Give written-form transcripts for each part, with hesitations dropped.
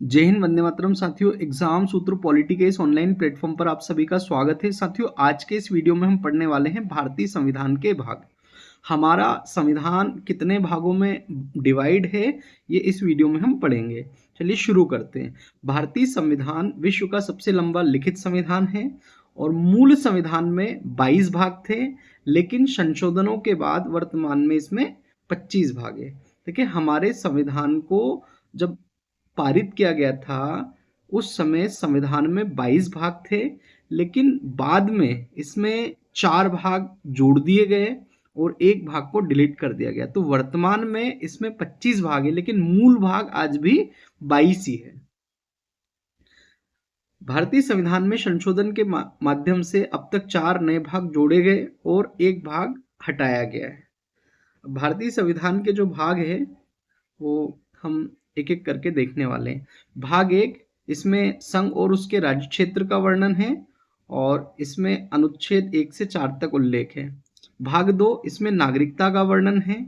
जय हिंद, वंदे मातरम। साथियों, एग्जाम सूत्र पॉलिटी के इस ऑनलाइन प्लेटफॉर्म पर आप सभी का स्वागत है। साथियों, आज के इस वीडियो में हम पढ़ने वाले हैं भारतीय संविधान के भाग। हमारा संविधान कितने भागों में डिवाइड है, ये इस वीडियो में हम पढ़ेंगे। चलिए शुरू करते हैं। भारतीय संविधान विश्व का सबसे लंबा लिखित संविधान है और मूल संविधान में 22 भाग थे, लेकिन संशोधनों के बाद वर्तमान में इसमें 25 भाग है। देखिए, हमारे संविधान को जब पारित किया गया था उस समय संविधान में 22 भाग थे, लेकिन बाद में इसमें 4 भाग जोड़ दिए गए और एक भाग को डिलीट कर दिया गया। तो वर्तमान में इसमें 25 भाग है, लेकिन मूल भाग आज भी 22 ही है। भारतीय संविधान में संशोधन के माध्यम से अब तक 4 नए भाग जोड़े गए और एक भाग हटाया गया है। भारतीय संविधान के जो भाग है वो हम एक एक करके देखने वाले हैं। भाग 1, इसमें संघ और उसके राज्य क्षेत्र का वर्णन है और इसमें अनुच्छेद 1 से 4 तक उल्लेख है। भाग 2, इसमें नागरिकता का वर्णन है।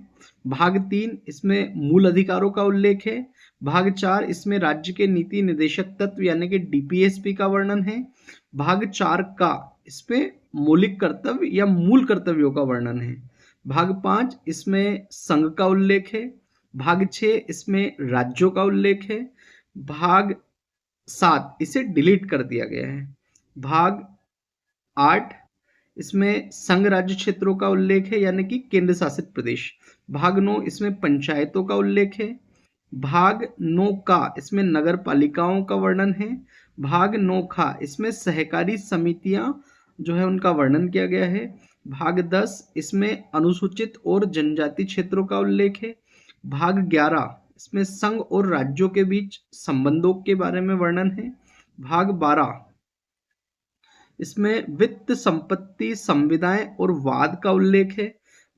भाग 3, इसमें मूल अधिकारों का उल्लेख है। भाग 4, इसमें राज्य के नीति निदेशक तत्व यानी कि डीपीएसपी का वर्णन है। भाग 4 का इसमें मौलिक कर्तव्य या मूल कर्तव्यों का वर्णन है। भाग 5, इसमें संघ का उल्लेख है। भाग 6, इसमें राज्यों का उल्लेख है। भाग 7, इसे डिलीट कर दिया गया है। भाग 8, इसमें संघ राज्य क्षेत्रों का उल्लेख है यानी कि केंद्र शासित प्रदेश। भाग 9, इसमें पंचायतों का उल्लेख है। भाग 9 का, इसमें नगर पालिकाओं का वर्णन है। भाग 9 खा, इसमें सहकारी समितियां जो है उनका वर्णन किया गया है। भाग 10, इसमें अनुसूचित और जनजाति क्षेत्रों का उल्लेख है। भाग 11, इसमें संघ और राज्यों के बीच संबंधों के बारे में वर्णन है। भाग 12, इसमें वित्त, संपत्ति, संविदाएं और वाद का उल्लेख है।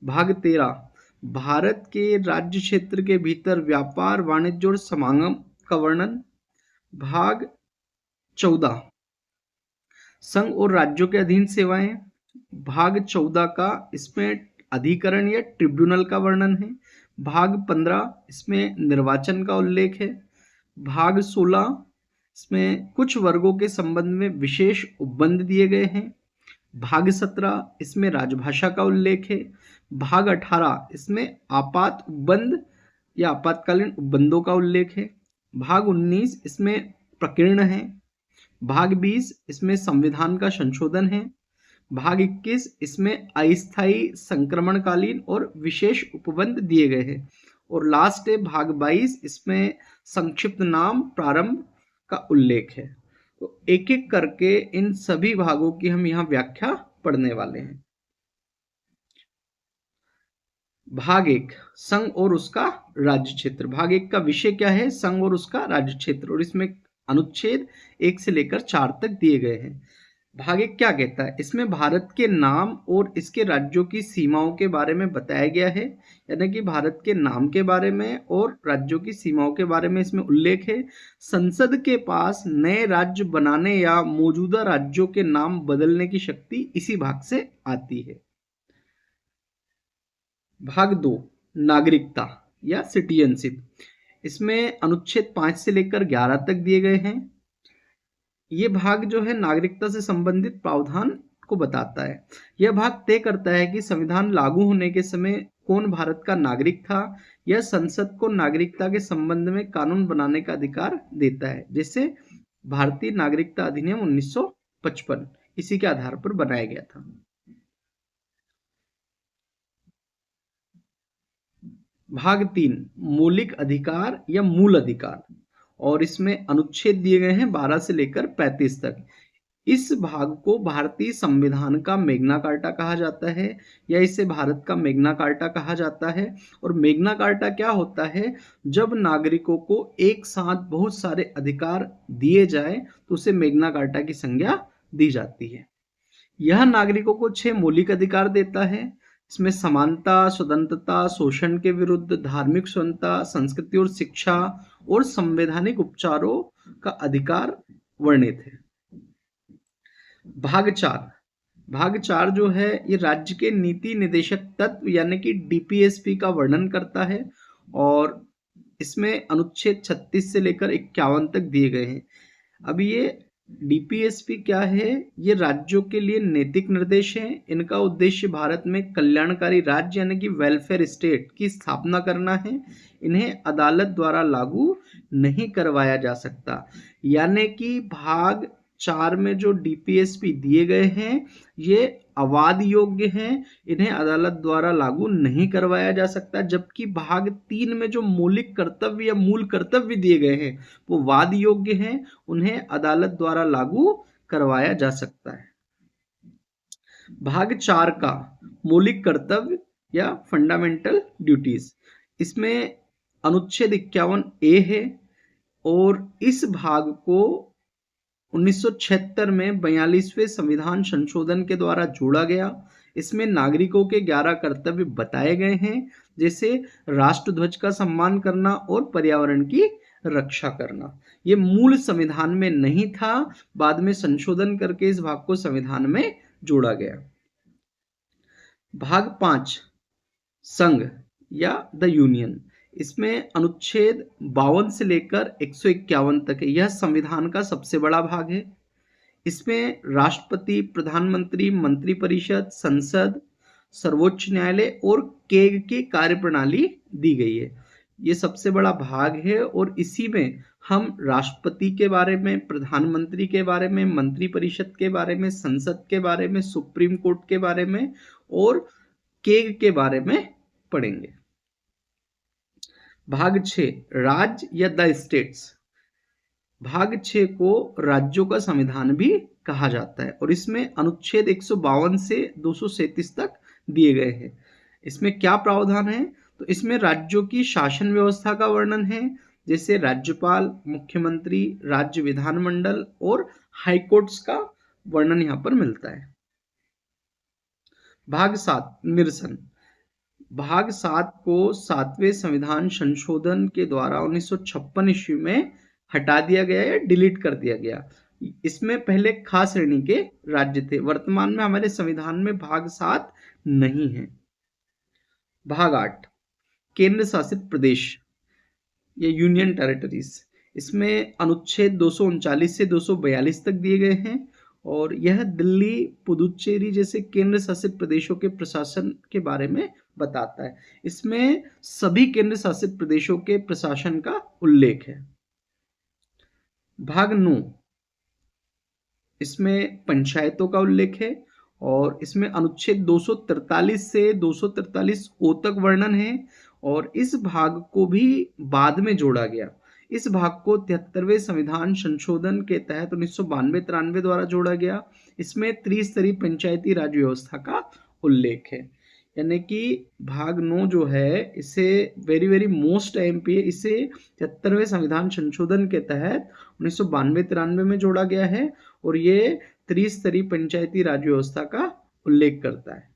भाग 13, भारत के राज्य क्षेत्र के भीतर व्यापार, वाणिज्य और समागम का वर्णन। भाग 14, संघ और राज्यों के अधीन सेवाएं। भाग 14 का, इसमें अधिकरण या ट्रिब्यूनल का वर्णन है। भाग 15, इसमें निर्वाचन का उल्लेख है। भाग 16, इसमें कुछ वर्गों के संबंध में विशेष उपबंध दिए गए हैं। भाग 17, इसमें राजभाषा का उल्लेख है। भाग 18, इसमें आपात उपबंध या आपातकालीन उपबंधों का उल्लेख है। भाग 19, इसमें प्रकीर्ण है। भाग 20, इसमें संविधान का संशोधन है। भाग 21, इसमें अस्थायी, संक्रमणकालीन और विशेष उपबंध दिए गए हैं। और लास्ट है भाग 22, इसमें संक्षिप्त नाम प्रारंभ का उल्लेख है। तो एक एक करके इन सभी भागों की हम यहाँ व्याख्या पढ़ने वाले हैं। भाग 1, संघ और उसका राज्य क्षेत्र। भाग 1 का विषय क्या है? संघ और उसका राज्य क्षेत्र। और इसमें अनुच्छेद 1 से लेकर 4 तक दिए गए हैं। भाग 1 क्या कहता है? इसमें भारत के नाम और इसके राज्यों की सीमाओं के बारे में बताया गया है, यानी कि भारत के नाम के बारे में और राज्यों की सीमाओं के बारे में इसमें उल्लेख है। संसद के पास नए राज्य बनाने या मौजूदा राज्यों के नाम बदलने की शक्ति इसी भाग से आती है। भाग 2, नागरिकता या सिटीजनशिप। इसमें अनुच्छेद 5 से लेकर 11 तक दिए गए हैं। ये भाग जो है नागरिकता से संबंधित प्रावधान को बताता है। यह भाग तय करता है कि संविधान लागू होने के समय कौन भारत का नागरिक था। यह संसद को नागरिकता के संबंध में कानून बनाने का अधिकार देता है, जिसे भारतीय नागरिकता अधिनियम 1955 इसी के आधार पर बनाया गया था। भाग 3, मौलिक अधिकार या मूल अधिकार। और इसमें अनुच्छेद दिए गए हैं 12 से लेकर 35 तक। इस भाग को भारतीय संविधान का मैग्ना कार्टा कहा जाता है या इसे भारत का मैग्ना कार्टा कहा जाता है। और मैग्ना कार्टा क्या होता है? जब नागरिकों को एक साथ बहुत सारे अधिकार दिए जाए तो उसे मैग्ना कार्टा की संज्ञा दी जाती है। यह नागरिकों को 6 मौलिक अधिकार देता है। इसमें समानता, स्वतंत्रता, शोषण के विरुद्ध, धार्मिक स्वतंत्रता, संस्कृति और शिक्षा और संवैधानिक उपचारों का अधिकार वर्णित है। भाग 4, भाग 4 जो है ये राज्य के नीति निदेशक तत्व यानी कि डीपीएसपी का वर्णन करता है। और इसमें अनुच्छेद 36 से लेकर 51 तक दिए गए हैं। अब ये डीपीएसपी क्या है? ये राज्यों के लिए नैतिक निर्देश हैं। इनका उद्देश्य भारत में कल्याणकारी राज्य यानी कि वेलफेयर स्टेट की स्थापना करना है। इन्हें अदालत द्वारा लागू नहीं करवाया जा सकता। यानी कि भाग 4 में जो डीपीएसपी दिए गए हैं ये अवाद योग्य हैं, इन्हें अदालत द्वारा लागू नहीं करवाया जा सकता। जबकि भाग 3 में जो मौलिक कर्तव्य या मूल कर्तव्य दिए गए हैं वो वाद योग्य हैं, उन्हें अदालत द्वारा लागू करवाया जा सकता है। भाग 4 का मौलिक कर्तव्य या फंडामेंटल ड्यूटीज, इसमें अनुच्छेद 51 ए है और इस भाग को 1976 में 42वें संविधान संशोधन के द्वारा जोड़ा गया। इसमें नागरिकों के 11 कर्तव्य बताए गए हैं, जैसे राष्ट्रध्वज का सम्मान करना और पर्यावरण की रक्षा करना। ये मूल संविधान में नहीं था, बाद में संशोधन करके इस भाग को संविधान में जोड़ा गया। भाग 5 संघ या द यूनियन, इसमें अनुच्छेद 52 से लेकर 151 तक है। यह संविधान का सबसे बड़ा भाग है। इसमें राष्ट्रपति, प्रधानमंत्री, मंत्रिपरिषद, संसद, सर्वोच्च न्यायालय और केग की कार्यप्रणाली दी गई है। ये सबसे बड़ा भाग है और इसी में हम राष्ट्रपति के बारे में, प्रधानमंत्री के बारे में, मंत्रिपरिषद के बारे में, संसद के बारे में, सुप्रीम कोर्ट के बारे में और केग के बारे में पढ़ेंगे। भाग 6 राज्य या द स्टेट्स, भाग 6 को राज्यों का संविधान भी कहा जाता है और इसमें अनुच्छेद 152 से 237 तक दिए गए हैं। इसमें क्या प्रावधान है? तो इसमें राज्यों की शासन व्यवस्था का वर्णन है, जैसे राज्यपाल, मुख्यमंत्री, राज्य विधानमंडल और हाईकोर्ट्स का वर्णन यहाँ पर मिलता है। भाग 7 निरसन, भाग 7 को 7वें संविधान संशोधन के द्वारा 1956 ईस्वी में हटा दिया गया या डिलीट कर दिया गया। इसमें पहले खास श्रेणी के राज्य थे, वर्तमान में हमारे संविधान में भाग 7 नहीं है। भाग 8 केंद्र शासित प्रदेश या यूनियन टेरिटरीज, इसमें अनुच्छेद 239 से 242 तक दिए गए हैं और यह दिल्ली, पुदुचेरी जैसे केंद्र शासित प्रदेशों के प्रशासन के बारे में बताता है। इसमें सभी केंद्र शासित प्रदेशों के प्रशासन का उल्लेख है। भाग 9 इसमें पंचायतों का उल्लेख है और इसमें अनुच्छेद 243 से 243 ओ तक वर्णन है और इस भाग को भी बाद में जोड़ा गया। इस भाग को 73वें संविधान संशोधन के तहत 1992-93 द्वारा जोड़ा गया। इसमें त्रिस्तरीय पंचायती राज व्यवस्था का उल्लेख है। यानी कि भाग 9 जो है इसे वेरी मोस्ट एमपी है, इसे 73वें संविधान संशोधन के तहत 1992-93 में जोड़ा गया है और ये त्रिस्तरीय पंचायती राज व्यवस्था का उल्लेख करता है।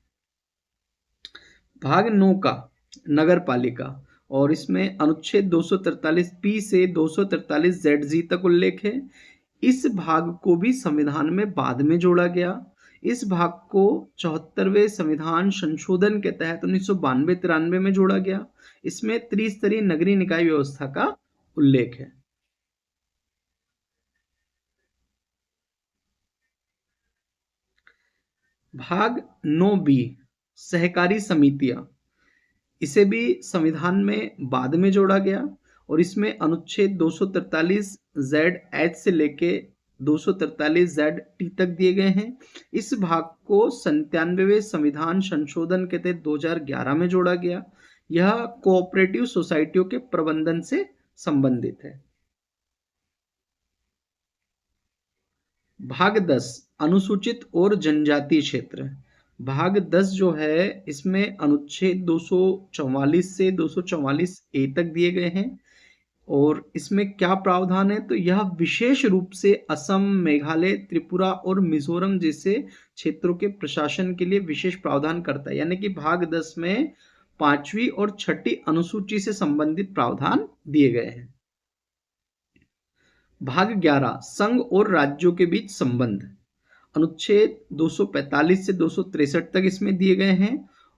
भाग 9 का नगर पालिका और इसमें अनुच्छेद 243 पी से 243 ZG तक उल्लेख है। इस भाग को भी संविधान में बाद में जोड़ा गया। इस भाग को 74वें संविधान संशोधन के तहत 1992-93 में जोड़ा गया। इसमें त्रिस्तरीय नगरीय निकाय व्यवस्था का उल्लेख है। भाग 9B सहकारी समितियां, इसे भी संविधान में बाद में जोड़ा गया और इसमें अनुच्छेद 243 ZH से लेके 243 ZT तक दिए गए हैं। इस भाग को 97वें संविधान संशोधन के तहत 2011 में जोड़ा गया। यह कोऑपरेटिव सोसाइटियों के प्रबंधन से संबंधित है। भाग 10 अनुसूचित और जनजातीय क्षेत्र, भाग 10 जो है इसमें अनुच्छेद 244 से 244 ए तक दिए गए हैं और इसमें क्या प्रावधान है? तो यह विशेष रूप से असम, मेघालय, त्रिपुरा और मिजोरम जैसे क्षेत्रों के प्रशासन के लिए विशेष प्रावधान करता है। यानी कि भाग 10 में 5वीं और 6ठी अनुसूची से संबंधित प्रावधान दिए गए हैं। भाग 11 संघ और राज्यों के बीच संबंध, अनुच्छेद 245 से 263 तक इसमें दिए गए हैं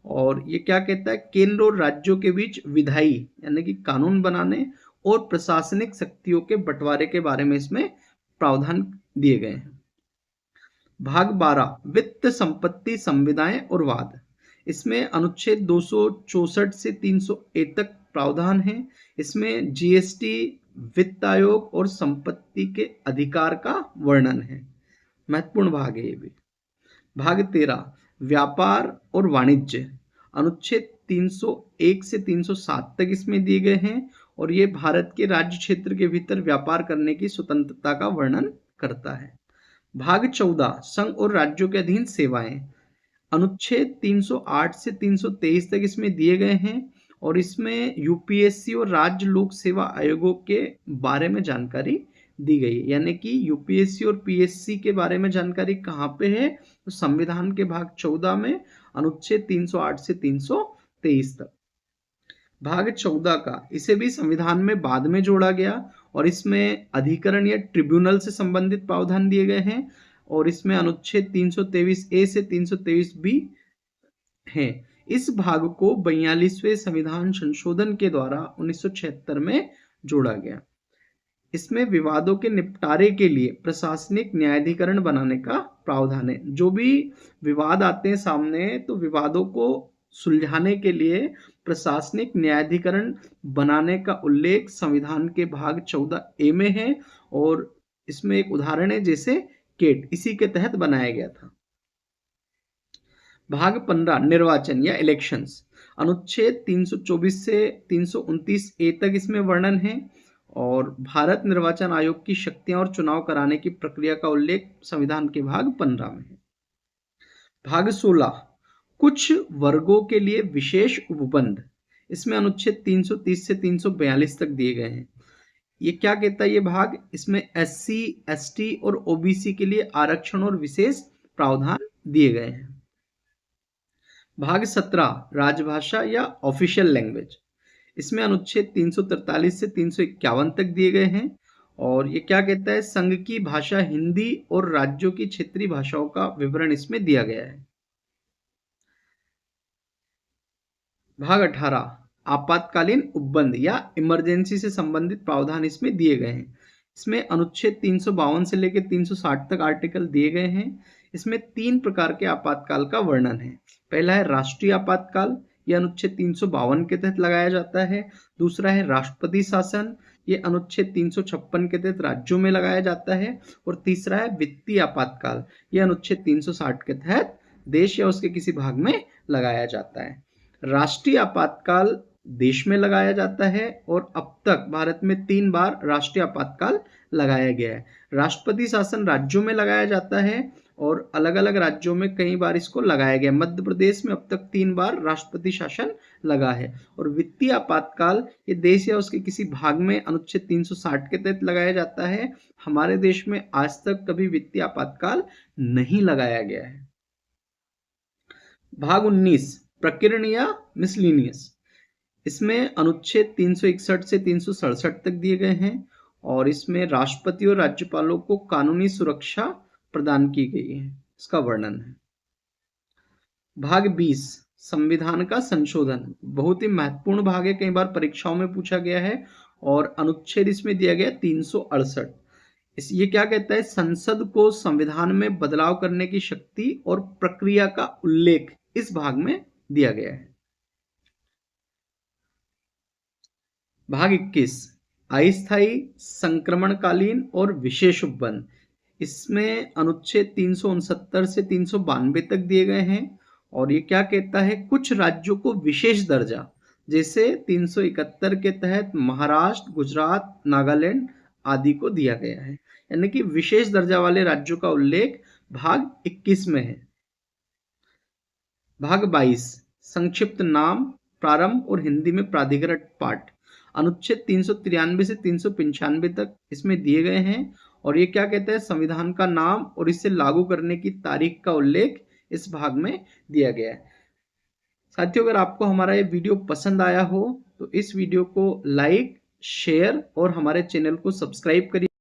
और ये क्या कहता है, केंद्र और राज्यों के बीच विधायी यानी कि कानून बनाने और प्रशासनिक शक्तियों के बंटवारे के बारे में इसमें प्रावधान दिए गए हैं। भाग 12 वित्त संपत्ति संविदाएं और वाद। इसमें अनुच्छेद 264 से 300A तक प्रावधान है। इसमें जीएसटी, वित्त आयोग और संपत्ति के अधिकार का वर्णन है। महत्वपूर्ण भाग है ये भी। भाग 13 व्यापार और वाणिज्य। अनुच्छेद 301 से 307 तक इसमें दिए गए हैं और ये भारत के राज्य क्षेत्र के भीतर व्यापार करने की स्वतंत्रता का वर्णन करता है। भाग 14 संघ और राज्यों के अधीन सेवाएं। अनुच्छेद 308 से 323 तक इसमें दिए गए हैं और इसमें यूपीएससी और राज्य लोक सेवा आयोगों के बारे में जानकारी दी गई है। यानी कि यूपीएससी और पीएससी के बारे में जानकारी कहाँ पे है, तो संविधान के भाग 14 में अनुच्छेद 308 से 323 तक। भाग 14 का इसे भी संविधान में बाद में जोड़ा गया और इसमें अधिकरण या ट्रिब्यूनल से संबंधित प्रावधान दिए गए हैं और इसमें अनुच्छेद 323A से 323B है। इस भाग को 42वें संविधान संशोधन के द्वारा 1976 में जोड़ा गया। इसमें विवादों के निपटारे के लिए प्रशासनिक न्यायाधिकरण बनाने का प्रावधान है। जो भी विवाद आते हैं सामने, तो विवादों को सुलझाने के लिए प्रशासनिक न्यायाधिकरण बनाने का उल्लेख संविधान के भाग 14A में है और इसमें एक उदाहरण है जैसे केट, इसी के तहत बनाया गया था। भाग 15 निर्वाचन या इलेक्शंस। अनुच्छेद 324 से 329A तक इसमें वर्णन है और भारत निर्वाचन आयोग की शक्तियां और चुनाव कराने की प्रक्रिया का उल्लेख संविधान के भाग 15 में है। भाग 16 कुछ वर्गों के लिए विशेष उपबंध। इसमें अनुच्छेद 330 से 342 तक दिए गए हैं। ये क्या कहता है ये भाग, इसमें एससी, एसटी और ओबीसी के लिए आरक्षण और विशेष प्रावधान दिए गए हैं। भाग 17 राजभाषा या ऑफिशियल लैंग्वेज। इसमें अनुच्छेद 343 से 351 तक दिए गए हैं और ये क्या कहता है, संघ की भाषा हिंदी और राज्यों की क्षेत्रीय भाषाओं का विवरण इसमें दिया गया है। भाग 18 आपातकालीन उपबंध या इमरजेंसी से संबंधित प्रावधान इसमें दिए गए हैं। इसमें अनुच्छेद 352 से लेकर 360 तक आर्टिकल दिए गए हैं। इसमें 3 प्रकार के आपातकाल का वर्णन है। पहला है राष्ट्रीय आपातकाल, यह अनुच्छेद 352 के तहत लगाया जाता है। दूसरा है राष्ट्रपति शासन, ये अनुच्छेद 356 के तहत राज्यों में लगाया जाता है। और तीसरा है वित्तीय आपातकाल, यह अनुच्छेद 360 के तहत देश या उसके किसी भाग में लगाया जाता है। राष्ट्रीय आपातकाल देश में लगाया जाता है और अब तक भारत में 3 बार राष्ट्रीय आपातकाल लगाया गया है। राष्ट्रपति शासन राज्यों में लगाया जाता है और अलग अलग राज्यों में कई बार इसको लगाया गया। मध्य प्रदेश में अब तक 3 बार राष्ट्रपति शासन लगा है। और वित्तीय आपातकाल ये देश या उसके किसी भाग में अनुच्छेद 360 के तहत लगाया जाता है। हमारे देश में आज तक कभी वित्तीय आपातकाल नहीं लगाया गया है। भाग 19 प्रकीर्ण या मिसलिनियस। इसमें अनुच्छेद 361 से 367 तक दिए गए हैं और इसमें राष्ट्रपति और राज्यपालों को कानूनी सुरक्षा प्रदान की गई है, इसका वर्णन है। भाग 20 संविधान का संशोधन। बहुत ही महत्वपूर्ण भाग है, कई बार परीक्षाओं में पूछा गया है और अनुच्छेद इसमें दिया गया 368। ये क्या कहता है, संसद को संविधान में बदलाव करने की शक्ति और प्रक्रिया का उल्लेख इस भाग में दिया गया है। भाग 21 अस्थायी, संक्रमणकालीन और विशेष उपबंध। इसमें अनुच्छेद 369 से 392 तक दिए गए हैं और ये क्या कहता है, कुछ राज्यों को विशेष दर्जा, जैसे 371 के तहत महाराष्ट्र, गुजरात, नागालैंड आदि को दिया गया है। यानी कि विशेष दर्जा वाले राज्यों का उल्लेख भाग 21 में है। भाग 22 संक्षिप्त नाम, प्रारंभ और हिंदी में प्राधिकरण पाठ। अनुच्छेद 393 से 395 तक इसमें दिए गए हैं और ये क्या कहता है, संविधान का नाम और इसे लागू करने की तारीख का उल्लेख इस भाग में दिया गया है। साथियों, अगर आपको हमारा ये वीडियो पसंद आया हो तो इस वीडियो को लाइक, शेयर और हमारे चैनल को सब्सक्राइब करिए।